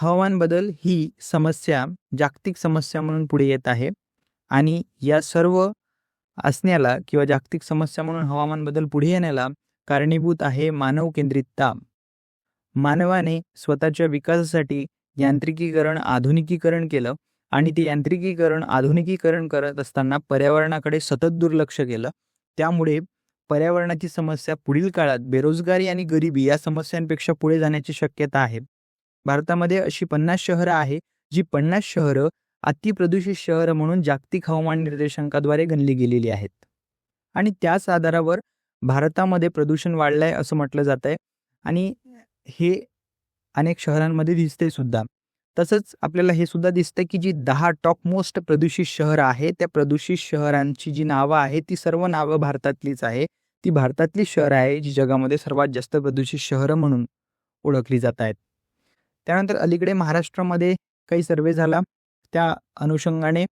हवामान बदल ही समस्या जागतिक समस्या म्हणून पुढे येत आहे आणि या सर्व असण्याला किंवा जागतिक समस्या म्हणून हवामान बदल पुढे येण्याला कारणीभूत आहे मानव केंद्रितता. मानवाने स्वतःच्या विकासासाठी यांत्रिकीकरण, आधुनिकीकरण केलं आणि ते यांत्रिकीकरण, आधुनिकीकरण करत असताना पर्यावरणाकडे सतत दुर्लक्ष केलं. त्यामुळे पर्यावरणाची समस्या पुढील काळात बेरोजगारी आणि गरिबी या समस्यांपेक्षा पुढे जाण्याची शक्यता आहे. भारतामध्ये अशी 50 शहरं आहे, जी 50 शहरं अतिप्रदूषित शहरं म्हणून जागतिक हवामान निर्देशांकाद्वारे गणली गेलेली आहेत. आणि त्याच आधारावर भारतामध्ये प्रदूषण वाढलंय असं म्हटलं जातंय आणि हे अनेक शहरांमध्ये दिसते सुद्धा. तसंच आपल्याला हे सुद्धा दिसतं की जी 10 टॉप मोस्ट प्रदूषित शहरं आहेत, त्या प्रदूषित शहरांची जी नावं आहेत, ती सर्व नावं भारतातलीच आहे. ती भारतातली शहरं आहे, जी जगामध्ये सर्वात जास्त प्रदूषित शहरं म्हणून ओळखली जात आहेत. त्यानंतर अलीकडे महाराष्ट्रामध्ये काही सर्वे झाला. त्या अनुषंगाने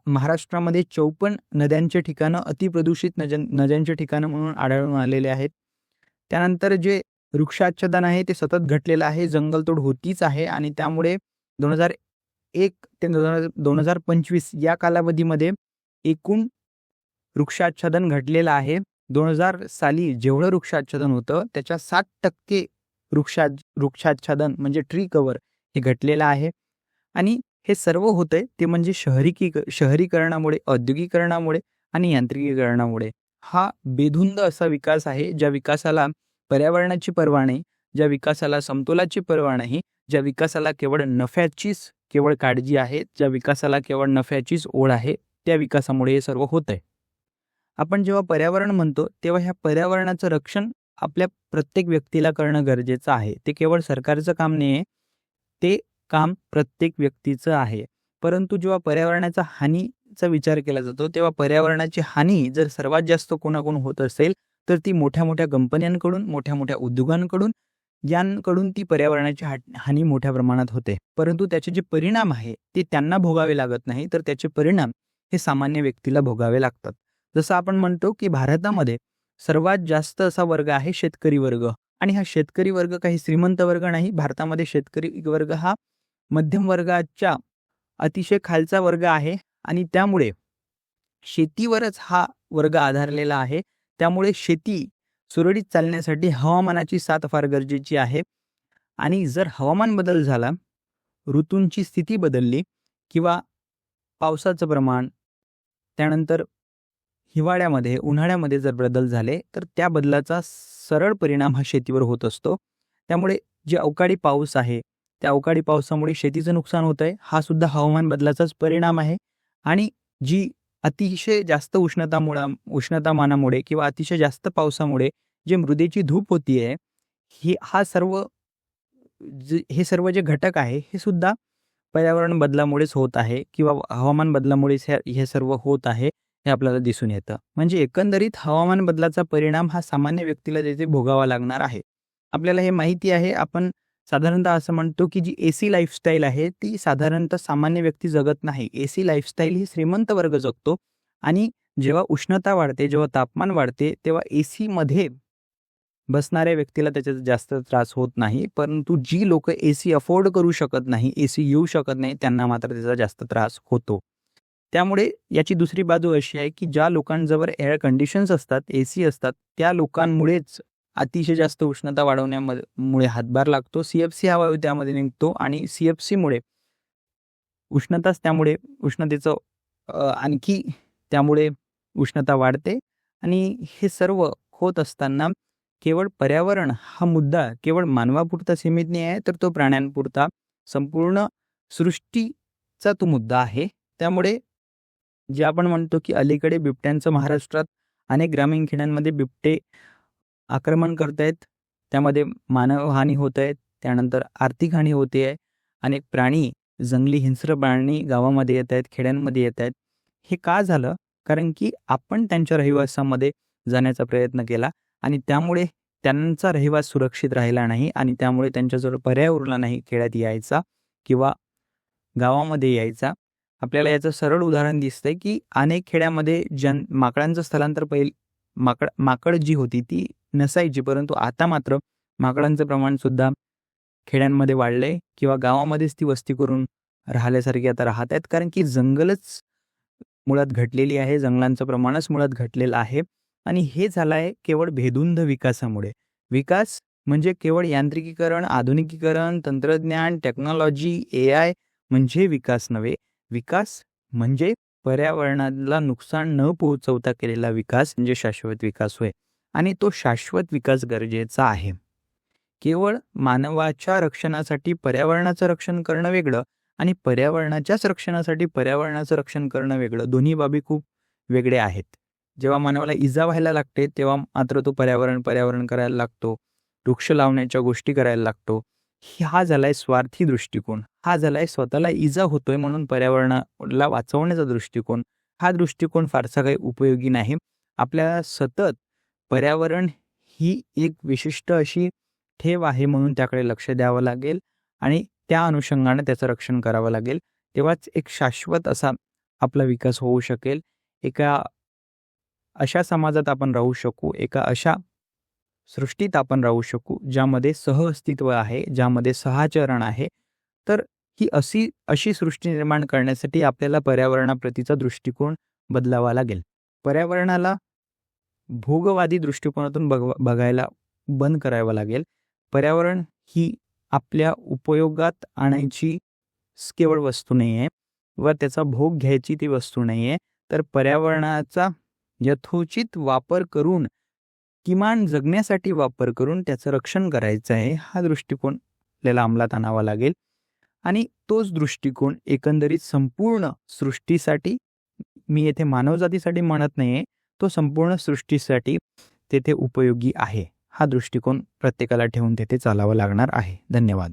महाराष्ट्रामध्ये 54 नद्यांचे ठिकाणं अतिप्रदूषित नद्यांचे ठिकाणं म्हणून आढळून आलेले आहेत. त्यानंतर जे वृक्षाच्छादन आहे ते सतत घटलेलं आहे, जंगलतोड होतीच आहे आणि त्यामुळे 2001 ते 2025 या कालावधीमध्ये एकूण वृक्षाच्छादन घटलेलं आहे. 2000 साली जेवढं वृक्षाच्छादन होतं त्याच्या 60% वृक्षाच्छादन म्हणजे ट्री कव्हर हे घटलेलं आहे. आणि हे सर्व होतंय ते म्हणजे शहरीकरणामुळे, औद्योगिकरणामुळे आणि यांत्रिकीकरणामुळे. हा बेधुंद असा विकास आहे, ज्या विकासाला पर्यावरणाची पर्वा नाही, ज्या विकासाला समतोलाची पर्वा नाही, ज्या विकासाला केवळ काळजी आहे, ज्या विकासाला केवळ नफ्याचीच ओढ आहे, त्या विकासामुळे हे सर्व होतंय. आपण जेव्हा पर्यावरण म्हणतो तेव्हा ह्या पर्यावरणाचं रक्षण आपल्या प्रत्येक व्यक्तीला करणं गरजेचं आहे. ते केवळ सरकारचं काम नाही आहे, ते काम प्रत्येक व्यक्तीचं आहे. परंतु जेव्हा पर्यावरणाचा हानीचा विचार केला जातो तेव्हा पर्यावरणाची हानी जर सर्वात जास्त कोणाकडून होत असेल तर ती मोठ्या मोठ्या कंपन्यांकडून, मोठ्या मोठ्या उद्योगांकडून, यांकडून ती पर्यावरणाची हानी मोठ्या प्रमाणात होते. परंतु त्याचे जे परिणाम आहे ते त्यांना भोगावे लागत नाही, तर त्याचे परिणाम हे सामान्य व्यक्तीला भोगावे लागतात. जसं आपण म्हणतो की भारतामध्ये सर्वात जास्त असा वर्ग आहे शेतकरी वर्ग आणि हा शेतकरी वर्ग काही श्रीमंत वर्ग नाही. भारतामध्ये शेतकरी वर्ग हा मध्यम वर्गाच्या अतिशय खालचा वर्ग आहे आणि त्यामुळे शेतीवरच हा वर्ग आधारलेला आहे. त्यामुळे शेती सुरळीत चालण्यासाठी हवामानाची साथ फार गरजेची आहे आणि जर हवामान बदल झाला, ऋतूंची स्थिती बदलली किंवा पावसाचं प्रमाण, त्यानंतर हिवाळ्यामध्ये, उन्हाळ्यामध्ये जर बदल झाले तर त्या बदलाचा सरळ परिणाम हा शेतीवर होत असतो. त्यामुळे जे अवकाळी पाऊस आहे, त्या अवकाळी पावसामुळे शेतीचं नुकसान होत आहे. हा सुद्धा हवामान बदलाचाच परिणाम आहे. आणि जी अतिशय जास्त उष्णतामानामुळे किंवा अतिशय जास्त पावसामुळे जे मृदेची धूप होतीये, हे सर्व जे घटक आहे हे सुद्धा पर्यावरण बदलामुळेच होत आहे किंवा हवामान बदलामुळेच हे सर्व होत आहे, हे आपल्याला दिसून येतं. म्हणजे एकंदरीत हवामान बदलाचा परिणाम हा सामान्य व्यक्तीला तिथे भोगावा लागणार आहे. आपल्याला हे माहिती आहे. आपण साधारणतः असं म्हणतो की जी एसी लाईफस्टाईल आहे ती साधारणतः सामान्य व्यक्ती जगत नाही. एसी लाईफस्टाईल ही श्रीमंत वर्ग जगतो आणि जेव्हा उष्णता वाढते, जेव्हा तापमान वाढते, तेव्हा एसीमध्ये बसणाऱ्या व्यक्तीला त्याचा जास्त त्रास होत नाही. परंतु जी लोक एसी अफोर्ड करू शकत नाही, एसी येऊ शकत नाही, त्यांना मात्र त्याचा जास्त त्रास होतो. त्यामुळे याची दुसरी बाजू अशी आहे की ज्या लोकांजवळ एअर कंडिशन्स असतात, एसी असतात, त्या लोकांमुळेच अतिशय जास्त उष्णता वाढवण्यामुळे हातभार लागतो. CFC हा वायू त्यामध्ये निघतो आणि CFCमुळे उष्णतेचं आणखी त्यामुळे उष्णता वाढते. आणि हे सर्व होत असताना केवळ पर्यावरण हा मुद्दा केवळ मानवापुरता सीमित नाही आहे, तर तो प्राण्यांपुरता, संपूर्ण सृष्टीचा तो मुद्दा आहे. त्यामुळे जे आपण म्हणतो की अलीकडे बिबट्यांचं महाराष्ट्रात अनेक ग्रामीण खेड्यांमध्ये बिबटे आक्रमण करतायत, त्यामध्ये मानवहानी होत आहे, त्यानंतर आर्थिक हानी होते आहे. अनेक प्राणी, जंगली हिंस्र प्राणी गावामध्ये येत आहेत, खेड्यांमध्ये येत आहेत. हे का झालं? कारण की आपण त्यांच्या रहिवासामध्ये जाण्याचा प्रयत्न केला आणि त्यामुळे त्यांचा रहिवास सुरक्षित राहिला नाही आणि त्यामुळे त्यांच्याजवळ पर्याय उरला नाही खेड्यात यायचा किंवा गावामध्ये यायचा. आपल्याला याचं सरळ उदाहरण दिसतंय की अनेक खेड्यामध्ये माकडांचं स्थलांतर माकड जी होती ती नसायची, परंतु आता मात्र माकडांचं प्रमाण सुद्धा खेड्यांमध्ये वाढलंय किंवा गावामध्येच ती वस्ती करून राहिल्यासारखी आता राहत आहेत, कारण की जंगलच मुळात घटलेली आहे, जंगलांचं प्रमाणच मुळात घटलेलं आहे. आणि हे झालं आहे केवळ भेदुंद विकासामुळे. विकास म्हणजे केवळ यांत्रिकीकरण, आधुनिकीकरण, तंत्रज्ञान, टेक्नॉलॉजी, AI म्हणजे विकास नव्हे. विकास म्हणजे पर्यावरणाला नुकसान न पोहोचवता केलेला विकास म्हणजे शाश्वत विकास होय. आणि तो शाश्वत विकास गरजेचा आहे. केवळ मानवाच्या रक्षणासाठी पर्यावरणाचं रक्षण करणं वेगळं आणि पर्यावरणाच्याच रक्षणासाठी पर्यावरणाचं रक्षण करणं वेगळं. दोन्ही बाबी खूप वेगळे आहेत. जेव्हा मानवाला इजा व्हायला लागते तेव्हा मात्र तो पर्यावरण करायला लागतो, वृक्ष लावण्याच्या गोष्टी करायला लागतो. हा झालाय स्वार्थी दृष्टिकोन. हा झालाय स्वतःला इजा होतोय म्हणून पर्यावरणाला वाचवण्याचा दृष्टिकोन. हा दृष्टिकोन फारसा काही उपयोगी नाही. आपल्याला सतत पर्यावरण ही एक विशिष्ट अशी ठेव आहे म्हणून त्याकडे लक्ष द्यावं लागेल आणि त्या अनुषंगाने त्याचं रक्षण करावं लागेल. तेव्हाच एक शाश्वत असा आपला विकास होऊ शकेल. एका अशा समाजात आपण राहू शकू, एका अशा सृष्टीत आपण राहू शकू ज्यामध्ये सहअस्तित्व आहे, ज्यामध्ये सहचरण आहे. तर ही अशी सृष्टी निर्माण करण्यासाठी आपल्याला पर्यावरणाप्रतीचा दृष्टिकोन बदलावा लागेल. पर्यावरणाला भोगवादी दृष्टिकोनातून बघायला बंद करावं लागेल. पर्यावरण ही आपल्या उपयोगात आणायची केवळ वस्तू नाही आहे व त्याचा भोग घ्यायची ती वस्तू नाही आहे. तर पर्यावरणाचा यथोचित वापर करून, किमान जगण्यासाठी वापर करून त्याचं रक्षण करायचं आहे. हा दृष्टिकोन आपल्याला अंमलात आणावा लागेल आणि तोच दृष्टिकोन एकंदरीत संपूर्ण सृष्टीसाठी, मी येथे मानवजातीसाठी म्हणत नाहीये, तो संपूर्ण सृष्टीसाठी तेथे उपयोगी आहे. हा दृष्टिकोन प्रत्येकाला ठेवून तेथे चालावं लागणार आहे. धन्यवाद.